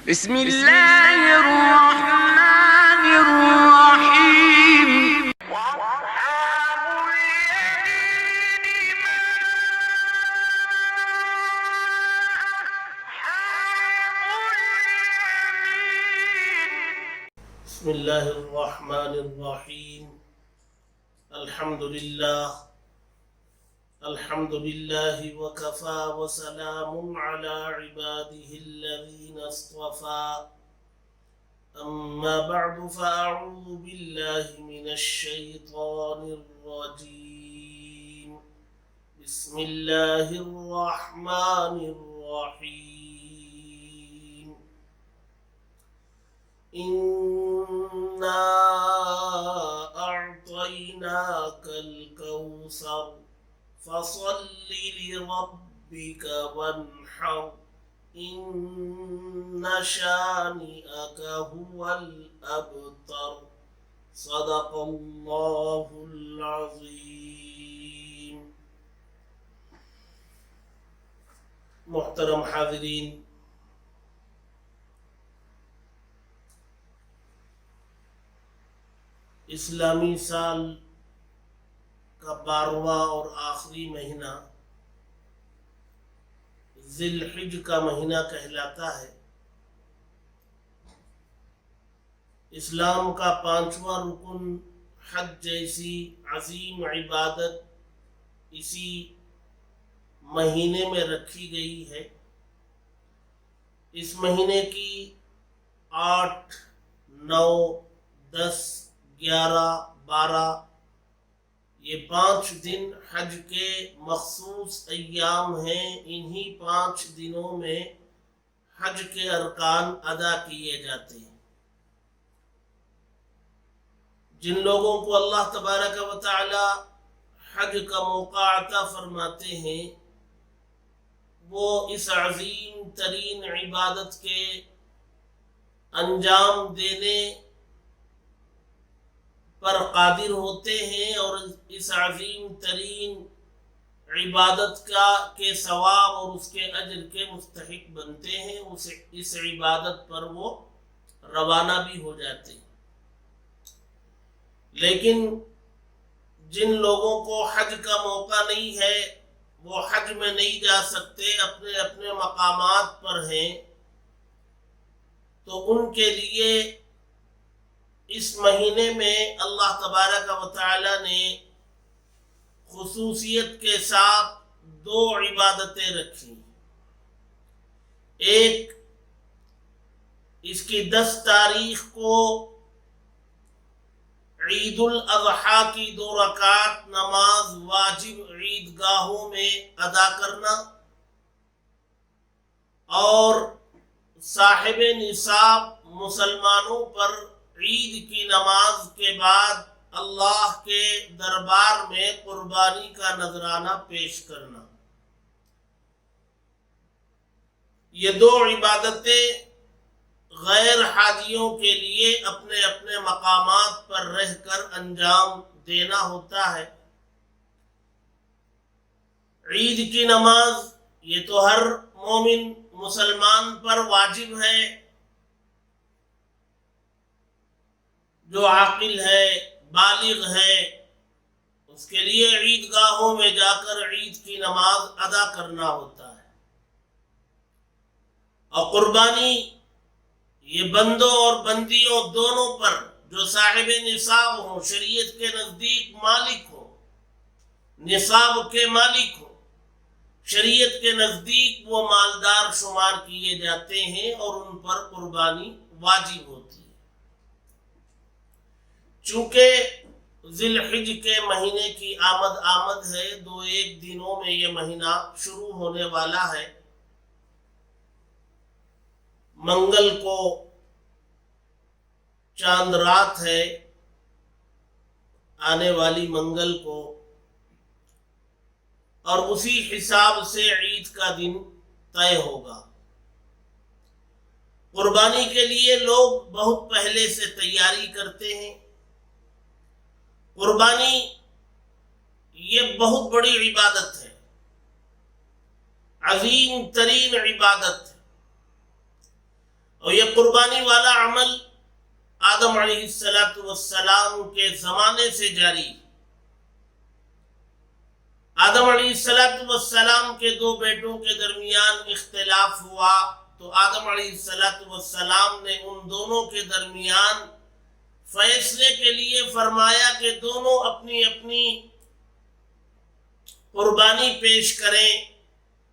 بسم الله الرحمن الرحيم. وأصحاب اليمين ما أصحاب اليمين. بسم الله الرحمن الرحيم. الحمد لله وكفى وسلام على عباده الذين اصطفى. أما بعد فأعوذ بالله من الشيطان الرجيم. بسم الله الرحمن الرحيم. إنا أعطيناك الكوثر فصل لربك وانحر إن شانئك هو الأبتر. صدق الله العظيم. محترم حاضرین، اسلامی سال کا 12واں اور آخری مہینہ ذی الحج کا مہینہ کہلاتا ہے۔ اسلام کا 5واں رکن حج جیسی عظیم عبادت اسی مہینے میں رکھی گئی ہے۔ اس مہینے کی 8، 9، 10، 11، 12 یہ 5 دن حج کے مخصوص ایام ہیں۔ انہی 5 دنوں میں حج کے ارکان ادا کیے جاتے ہیں۔ جن لوگوں کو اللہ تبارک و تعالی حج کا موقع عطا فرماتے ہیں وہ اس عظیم ترین عبادت کے انجام دینے پر قادر ہوتے ہیں اور اس عظیم ترین عبادت کے ثواب اور اس کے اجر کے مستحق بنتے ہیں۔ اس عبادت پر وہ روانہ بھی ہو جاتے ہیں۔ لیکن جن لوگوں کو حج کا موقع نہیں ہے، وہ حج میں نہیں جا سکتے، اپنے اپنے مقامات پر ہیں، تو ان کے لیے اس مہینے میں اللہ تبارک و تعالی نے خصوصیت کے ساتھ 2 عبادتیں رکھی۔ ایک، اس کی 10 تاریخ کو عید الاضحیٰ کی 2 رکعت نماز واجب عید گاہوں میں ادا کرنا، اور صاحب نصاب مسلمانوں پر عید کی نماز کے بعد اللہ کے دربار میں قربانی کا نذرانہ پیش کرنا۔ یہ 2 عبادتیں غیر حاجیوں کے لیے اپنے اپنے مقامات پر رہ کر انجام دینا ہوتا ہے۔ عید کی نماز یہ تو ہر مومن مسلمان پر واجب ہے، جو عاقل ہے، بالغ ہے، اس کے لیے عید گاہوں میں جا کر عید کی نماز ادا کرنا ہوتا ہے۔ اور قربانی یہ بندوں اور بندیوں دونوں پر جو صاحب نصاب ہوں، شریعت کے نزدیک مالک ہوں، نصاب کے مالک ہوں، شریعت کے نزدیک وہ مالدار شمار کیے جاتے ہیں اور ان پر قربانی واجب ہوتی ہے۔ چونکہ ذی الحج کے مہینے کی آمد ہے، 2-1 دنوں میں یہ مہینہ شروع ہونے والا ہے۔ منگل کو چاند رات ہے، آنے والی منگل کو، اور اسی حساب سے عید کا دن طے ہوگا۔ قربانی کے لیے لوگ بہت پہلے سے تیاری کرتے ہیں۔ قربانی یہ بہت بڑی عبادت ہے، عظیم ترین عبادت ہے۔ اور یہ قربانی والا عمل آدم علیہ السلام کے زمانے سے جاری. آدم علیہ السلام کے دو بیٹوں کے درمیان اختلاف ہوا تو آدم علیہ السلام نے ان دونوں کے درمیان فیصلے کے لیے فرمایا کہ دونوں اپنی اپنی قربانی پیش کریں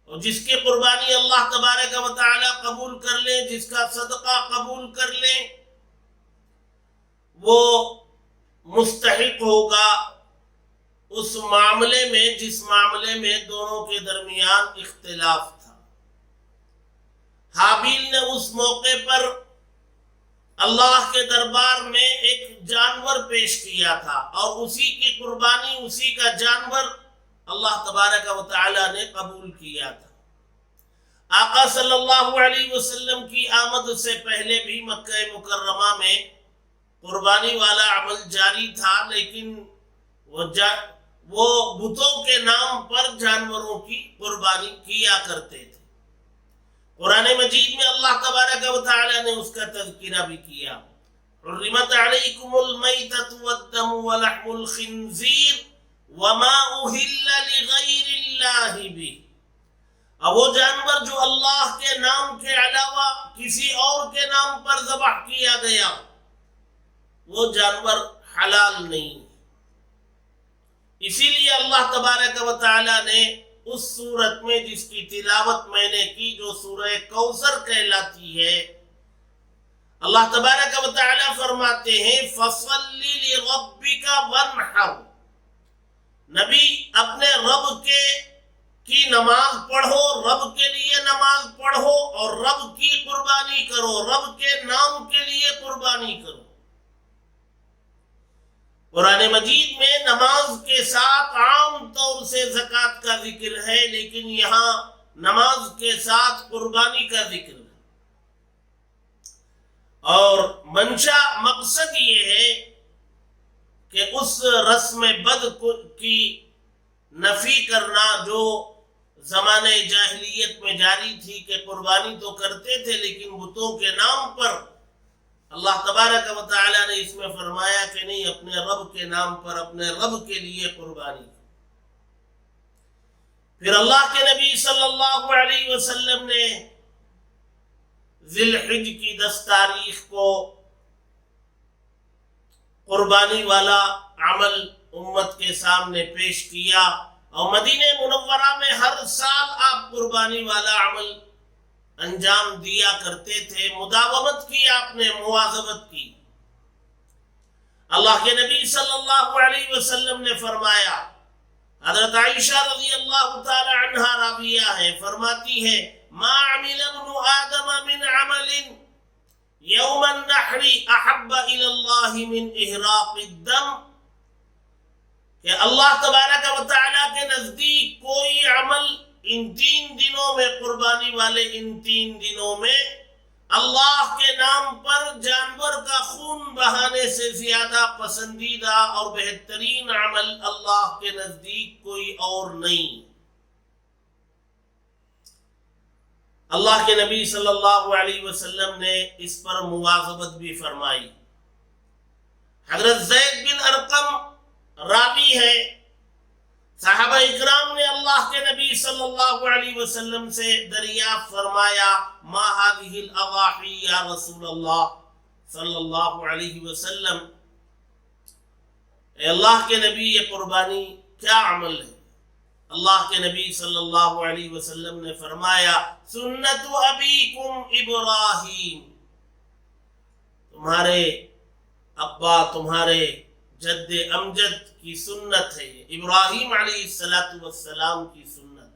اور جس کی قربانی اللہ تبارک و تعالی قبول کر لیں، جس کا صدقہ قبول کر لیں، وہ مستحق ہوگا اس معاملے میں جس معاملے میں دونوں کے درمیان اختلاف تھا. حابیل نے اس موقع پر اللہ کے دربار میں ایک جانور پیش کیا تھا اور اسی کی قربانی، اسی کا جانور اللہ تبارک و تعالی نے قبول کیا تھا. آقا صلی اللہ علیہ وسلم کی آمد سے پہلے بھی مکہ مکرمہ میں قربانی والا عمل جاری تھا، لیکن وہ بتوں کے نام پر جانوروں کی قربانی کیا کرتے تھے. قرآن مجید میں اللہ تبارک و تعالی نے اس کا تذکرہ بھی کیا. حرمت علیکم المیتۃ والدم ولحم الخنزیر وما اہل لغیر اللہ بہ. اب وہ جانور جو اللہ کے نام کے علاوہ کسی اور کے نام پر ذبح کیا گیا وہ جانور حلال نہیں. اسی لیے اللہ تبارک و تعالی نے اس سورت میں جس کی تلاوت میں نے کی، جو سورہ کوثر کہلاتی ہے، اللہ تبارک و تعالی فرماتے ہیں فَصَلِّ لِرَبِّكَ وَانْحَرْ. نبی اپنے رب کی نماز پڑھو، رب کے لیے نماز پڑھو اور رب کی قربانی کرو، رب کے نام کے لیے قربانی کرو. قرآن مجید میں نماز کے ساتھ عام طور سے زکوٰۃ کا ذکر ہے، لیکن یہاں نماز کے ساتھ قربانی کا ذکر ہے. اور منشا مقصد یہ ہے کہ اس رسم بد کی نفی کرنا جو زمانے جاہلیت میں جاری تھی کہ قربانی تو کرتے تھے لیکن بتوں کے نام پر. اللہ تبارک و تعالی نے اس میں فرمایا کہ نہیں، اپنے رب کے نام پر اپنے رب کے لیے قربانی. پھر اللہ کے نبی صلی اللہ علیہ وسلم نے ذی الحج کی 10 تاریخ کو قربانی والا عمل امت کے سامنے پیش کیا اور مدینہ منورہ میں ہر سال آپ قربانی والا عمل انجام دیا کرتے تھے. مداومت کی، آپ نے مواظبت کی. اللہ کے نبی صلی اللہ علیہ وسلم نے فرمایا، حضرت عائشہ رضی اللہ تعالی عنہا راویہ ہے، فرماتی ہے ما عمل ابن آدم من عمل یوم النحر احب الی اللہ من احراق الدم. کہ اللہ تبارک و تعالی کے نزدیک کوئی عمل ان 3 دنوں میں، قربانی والے ان 3 دنوں میں، اللہ کے نام پر جانور کا خون بہانے سے زیادہ پسندیدہ اور بہترین عمل اللہ کے نزدیک کوئی اور نہیں. اللہ کے نبی صلی اللہ علیہ وسلم نے اس پر مواظبت بھی فرمائی. حضرت زید بن ارقم راوی ہے، صحابہ اکرام نے اللہ کے نبی صلی اللہ علیہ وسلم سے دریافت فرمایا ما هذه الاضاحی یا رسول اللہ صلی اللہ علیہ وسلم، اے اللہ کے نبی یہ قربانی کیا عمل ہے؟ اللہ کے نبی صلی اللہ علیہ وسلم نے فرمایا سنت ابیکم ابراہیم، تمہارے ابا، تمہارے جد امجد کی سنت ہے، ابراہیم علیہ السلام کی سنت.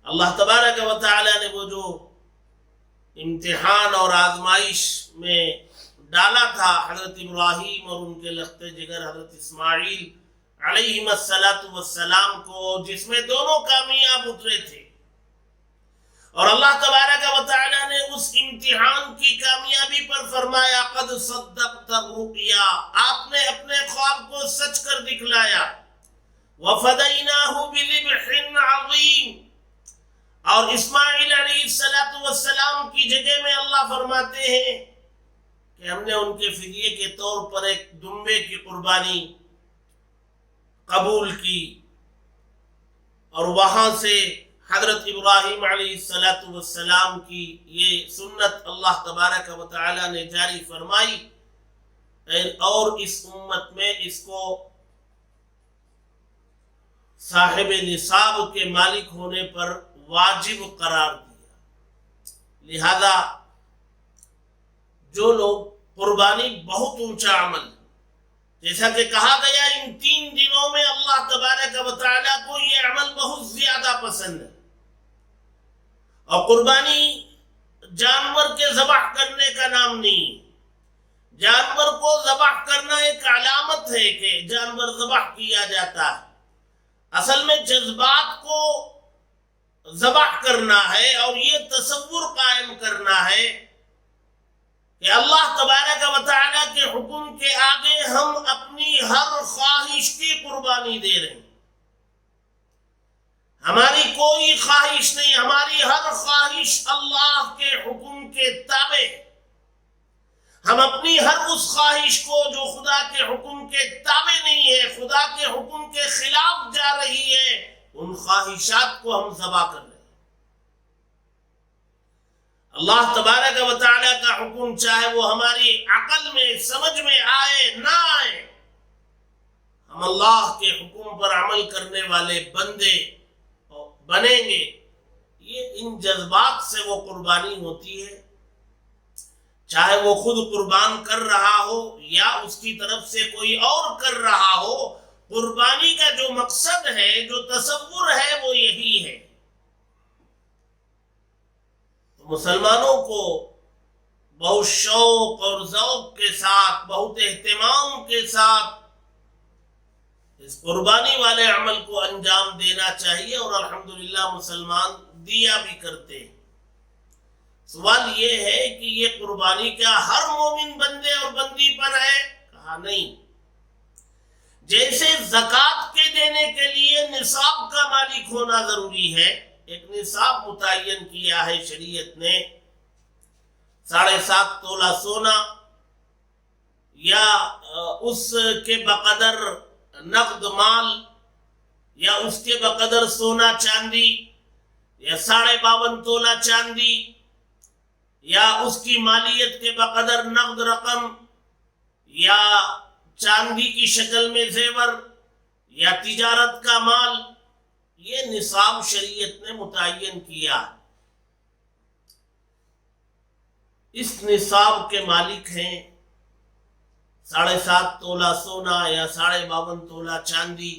اللہ تبارک و تعالی نے وہ جو امتحان اور آزمائش میں ڈالا تھا حضرت ابراہیم اور ان کے لخت جگر حضرت اسماعیل علیہ السلام کو، جس میں دونوں کامیاب اترے تھے، اور اللہ تبارک و تعالی نے اس امتحان کی کامیابی پر فرمایا قد صدقت الرؤیا، آپ نے اپنے خواب کو سچ کر دکھلایا. وفدیناہ بذبح عظیم، اور اسماعیل علیہ السلام کی جگہ میں اللہ فرماتے ہیں کہ ہم نے ان کے فدیے کے طور پر ایک دمبے کی قربانی قبول کی، اور وہاں سے حضرت ابراہیم علیہ السلام کی یہ سنت اللہ تبارک و تعالی نے جاری فرمائی اور اس امت میں اس کو صاحب نصاب کے مالک ہونے پر واجب قرار دیا۔ لہذا جو لوگ قربانی بہت اونچا عمل، جیسا کہ کہا گیا ان 3 دنوں میں اللہ تبارک و تعالیٰ کو یہ عمل بہت زیادہ پسند ہے، اور قربانی جانور کے ذبح کرنے کا نام نہیں۔ جانور کو ذبح کرنا ایک علامت ہے کہ جانور ذبح کیا جاتا ہے، اصل میں جذبات کو ذبح کرنا ہے، اور یہ تصور قائم کرنا ہے کہ اللہ تبارک و تعالیٰ کے حکم کے آگے ہم اپنی ہر خواہش کی قربانی دے رہے ہیں۔ ہماری کوئی خواہش نہیں، ہماری ہر خواہش اللہ کے حکم کے تابع ہے۔ ہم اپنی ہر اس خواہش کو جو خدا کے حکم کے تابع نہیں ہے، خدا کے حکم کے خلاف جا رہی ہے، ان خواہشات کو ہم ذبح کر رہے ہیں۔ اللہ تبارک و تعالیٰ کا حکم چاہے وہ ہماری عقل میں سمجھ میں آئے نہ آئے، ہم اللہ کے حکم پر عمل کرنے والے بندے بنیں گے۔ یہ ان جذبات سے وہ قربانی ہوتی ہے، چاہے وہ خود قربان کر رہا ہو یا اس کی طرف سے کوئی اور کر رہا ہو۔ قربانی کا جو مقصد ہے، جو تصور ہے، وہ یہی ہے۔ مسلمانوں کو بہت شوق اور ذوق کے ساتھ، بہت اہتمام کے ساتھ اس قربانی والے عمل کو انجام دینا چاہیے، اور الحمدللہ مسلمان دیا بھی کرتے ہیں۔ سوال یہ ہے کہ یہ قربانی کیا ہر مومن بندے اور بندی پر ہے؟ کہا نہیں۔ جیسے زکوٰۃ کے دینے کے لیے نصاب کا مالک ہونا ضروری ہے، ایک نصاب متعین کیا ہے شریعت نے، 7.5 تولہ سونا یا اس کے بقدر نقد مال یا اس کے بقدر سونا چاندی یا 52.5 تولہ چاندی یا اس کی مالیت کے بقدر نقد رقم یا چاندی کی شکل میں زیور یا تجارت کا مال، یہ نصاب شریعت نے متعین کیا۔ اس نصاب کے مالک ہیں 7.5 تولہ سونا یا 52.5 تولہ چاندی۔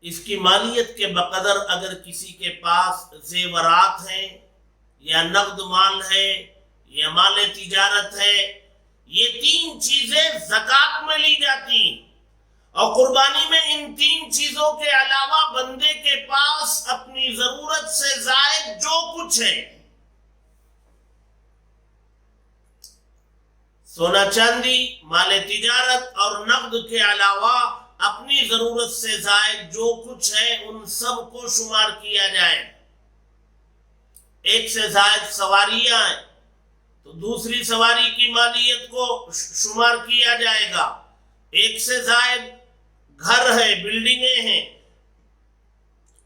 اس کی مالیت کے بقدر اگر کسی کے پاس زیورات ہیں یا نقد مال ہے یا مال تجارت ہے، یہ 3 چیزیں زکوٰۃ میں لی جاتی ہیں، اور قربانی میں ان 3 چیزوں کے علاوہ بندے کے پاس اپنی ضرورت سے زائد جو کچھ ہے، سونا چاندی، مال تجارت اور نقد کے علاوہ اپنی ضرورت سے زائد جو کچھ ہے، ان سب کو شمار کیا جائے۔ ایک سے زائد سواریاں ہیں تو دوسری سواری کی مالیت کو شمار کیا جائے گا۔ ایک سے زائد گھر ہے، بلڈنگیں ہیں،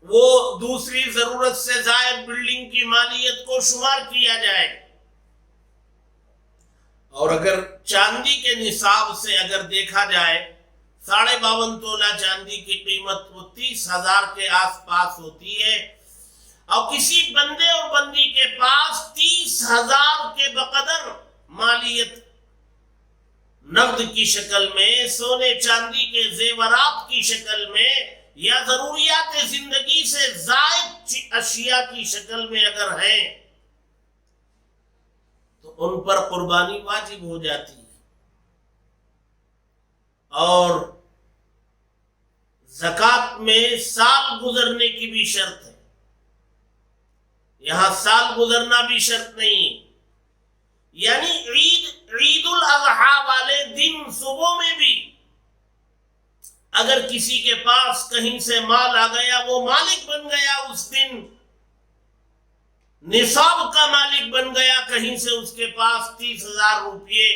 وہ دوسری ضرورت سے زائد بلڈنگ کی مالیت کو شمار کیا جائے گا۔ اور اگر چاندی کے نصاب سے اگر دیکھا جائے، 52.5 تولہ چاندی کی قیمت وہ 30,000 کے آس پاس ہوتی ہے، اور کسی بندے اور بندی کے پاس 30,000 کے بقدر مالیت نقد کی شکل میں، سونے چاندی کے زیورات کی شکل میں، یا ضروریات زندگی سے زائد اشیاء کی شکل میں اگر ہیں، تو ان پر قربانی واجب ہو جاتی ہے۔ اور زکوٰۃ میں سال گزرنے کی بھی شرط ہے، یہاں سال گزرنا بھی شرط نہیں، یعنی عید الاضحیٰ والے دن صبح میں بھی اگر کسی کے پاس کہیں سے مال آ گیا، وہ مالک بن گیا، اس دن نصاب کا مالک بن گیا، کہیں سے اس کے پاس 30,000 روپے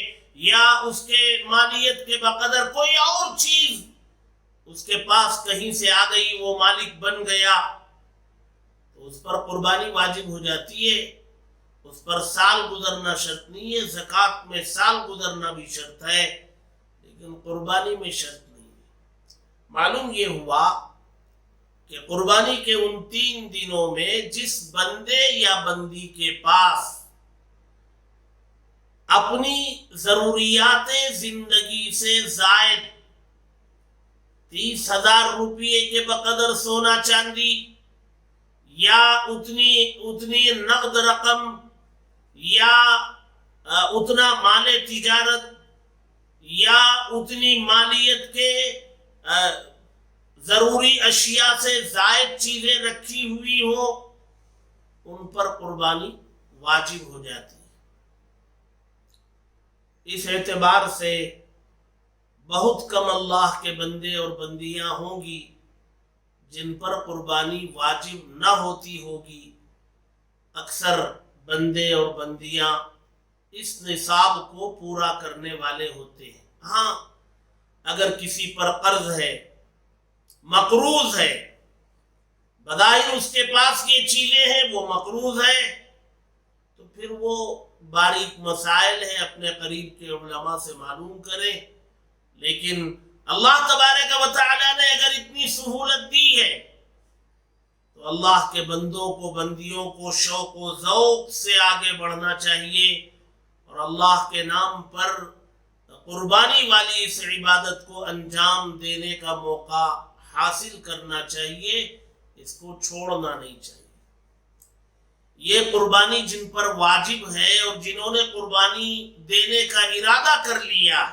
یا اس کے مالیت کے بقدر کوئی اور چیز اس کے پاس کہیں سے آ گئی، وہ مالک بن گیا، تو اس پر قربانی واجب ہو جاتی ہے۔ اس پر سال گزرنا شرط نہیں ہے، زکوٰۃ میں سال گزرنا بھی شرط ہے، لیکن قربانی میں شرط نہیں ہے۔ معلوم یہ ہوا کہ قربانی کے ان 3 دنوں میں جس بندے یا بندی کے پاس اپنی ضروریات زندگی سے زائد 30,000 روپے کے بقدر سونا چاندی یا اتنی نقد رقم یا اتنا مال تجارت یا اتنی مالیت کے ضروری اشیاء سے زائد چیزیں رکھی ہوئی ہو، ان پر قربانی واجب ہو جاتی ہے۔ اس اعتبار سے بہت کم اللہ کے بندے اور بندیاں ہوں گی جن پر قربانی واجب نہ ہوتی ہوگی۔ اکثر بندے اور بندیاں اس نصاب کو پورا کرنے والے ہوتے ہیں۔ ہاں، اگر کسی پر قرض ہے، مقروض ہے، بظاہر اس کے پاس یہ چیزیں ہیں، وہ مقروض ہے، تو پھر وہ باریک مسائل ہیں، اپنے قریب کے علماء سے معلوم کریں۔ لیکن اللہ تبارک و تعالیٰ نے اگر اتنی سہولت دی ہے تو اللہ کے بندوں کو، بندیوں کو شوق و ذوق سے آگے بڑھنا چاہیے اور اللہ کے نام پر قربانی والی اس عبادت کو انجام دینے کا موقع حاصل کرنا چاہیے، اس کو چھوڑنا نہیں چاہیے۔ یہ قربانی جن پر واجب ہے اور جنہوں نے قربانی دینے کا ارادہ کر لیا،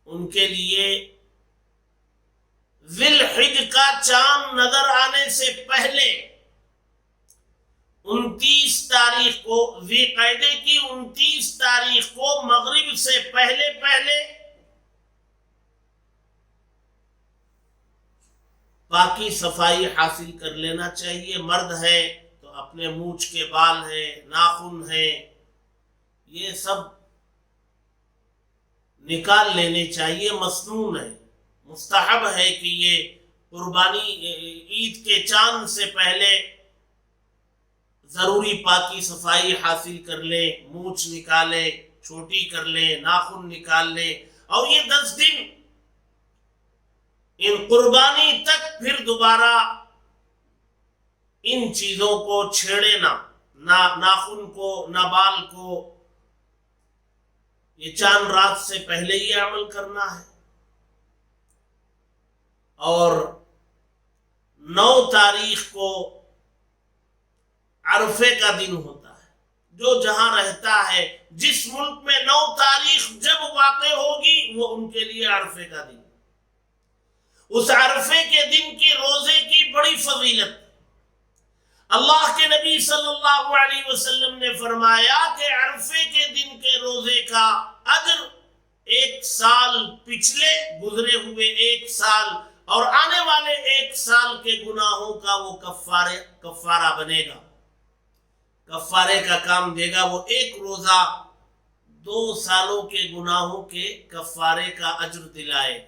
ان کے لیے ذی الحج کا چاند نظر آنے سے پہلے 29 تاریخ کو، ذی القعدہ کی 29 تاریخ کو مغرب سے پہلے پاکی صفائی حاصل کر لینا چاہیے۔ مرد ہے تو اپنے مونچھ کے بال ہیں، ناخن ہیں، یہ سب نکال لینے چاہیے۔ مسنون ہے، مستحب ہے کہ یہ قربانی عید کے چاند سے پہلے ضروری پاکی صفائی حاصل کر لیں، مونچھ نکالے، چھوٹی کر لیں، ناخن نکال لیں، اور یہ 10 دن ان قربانی تک پھر دوبارہ ان چیزوں کو چھیڑے نہ ناخن کو، نہ بال کو۔ یہ چاند رات سے پہلے ہی عمل کرنا ہے۔ اور 9 تاریخ کو عرفے کا دن ہوتا ہے۔ جو جہاں رہتا ہے، جس ملک میں 9 تاریخ جب واقع ہوگی، وہ ان کے لیے عرفے کا دن۔ اس عرفے کے دن کی روزے کی بڑی فضیلت۔ اللہ کے نبی صلی اللہ علیہ وسلم نے فرمایا کہ عرفے کے دن کے روزے کا اجر 1 سال پچھلے گزرے ہوئے 1 سال اور آنے والے 1 سال کے گناہوں کا وہ کفارہ بنے گا، کفارے کا کام دے گا۔ وہ 1 روزہ 2 سالوں کے گناہوں کے کفارے کا اجر دلائے گا۔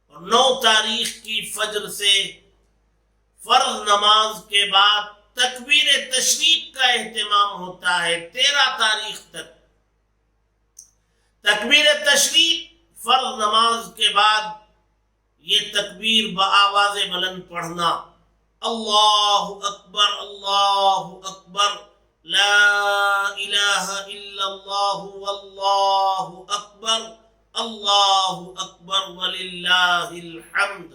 اور 9 تاریخ کی فجر سے فرض نماز کے بعد تکبیر تشریق کا اہتمام ہوتا ہے 13 تاریخ تک۔ تکبیر تشریق فرض نماز کے بعد یہ تکبیر بآواز بلند پڑھنا، اللہ اکبر اللہ اکبر، لا الہ الا اللہ واللہ اکبر، اللہ اکبر وللہ الحمد۔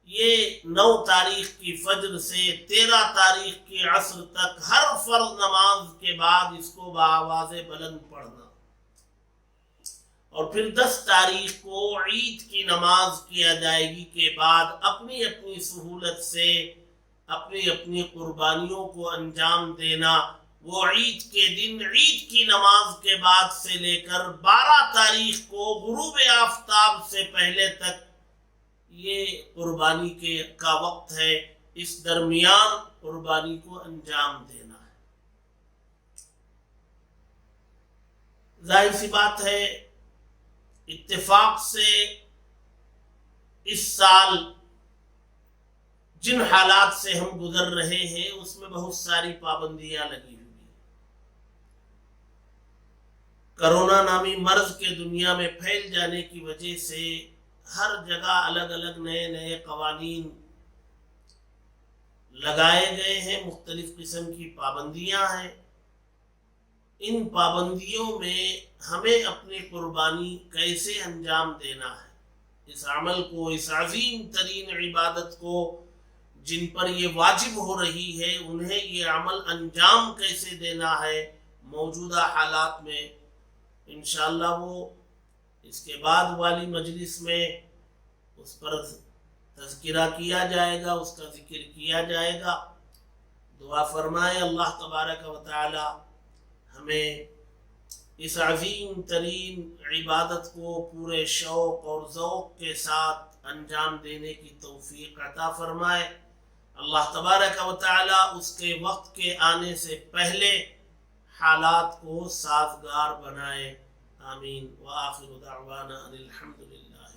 یہ 9 تاریخ کی فجر سے 13 تاریخ کی عصر تک ہر فرض نماز کے بعد اس کو بآواز بلند پڑھنا۔ اور پھر 10 تاریخ کو عید کی نماز کی ادائیگی کے بعد اپنی اپنی سہولت سے اپنی اپنی قربانیوں کو انجام دینا، وہ عید کے دن عید کی نماز کے بعد سے لے کر 12 تاریخ کو غروب آفتاب سے پہلے تک یہ قربانی کا وقت ہے. اس درمیان قربانی کو انجام دینا ہے. ظاہر سی بات ہے اتفاق سے اس سال جن حالات سے ہم گزر رہے ہیں اس میں بہت ساری پابندیاں لگی ہوئی ہیں. کرونا نامی مرض کے دنیا میں پھیل جانے کی وجہ سے ہر جگہ الگ الگ نئے قوانین لگائے گئے ہیں. مختلف قسم کی پابندیاں ہیں. ان پابندیوں میں ہمیں اپنی قربانی کیسے انجام دینا ہے، اس عمل کو، اس عظیم ترین عبادت کو جن پر یہ واجب ہو رہی ہے انہیں یہ عمل انجام کیسے دینا ہے، موجودہ حالات میں انشاءاللہ وہ اس کے بعد والی مجلس میں اس پر تذکرہ کیا جائے گا، اس کا ذکر کیا جائے گا. دعا فرمائے اللہ تبارک و تعالی ہمیں اس عظیم ترین عبادت کو پورے شوق اور ذوق کے ساتھ انجام دینے کی توفیق عطا فرمائے. اللہ تبارک و تعالی اس کے وقت کے آنے سے پہلے حالات کو سازگار بنائے. آمین. وآخر دعوانا ان الحمد للہ.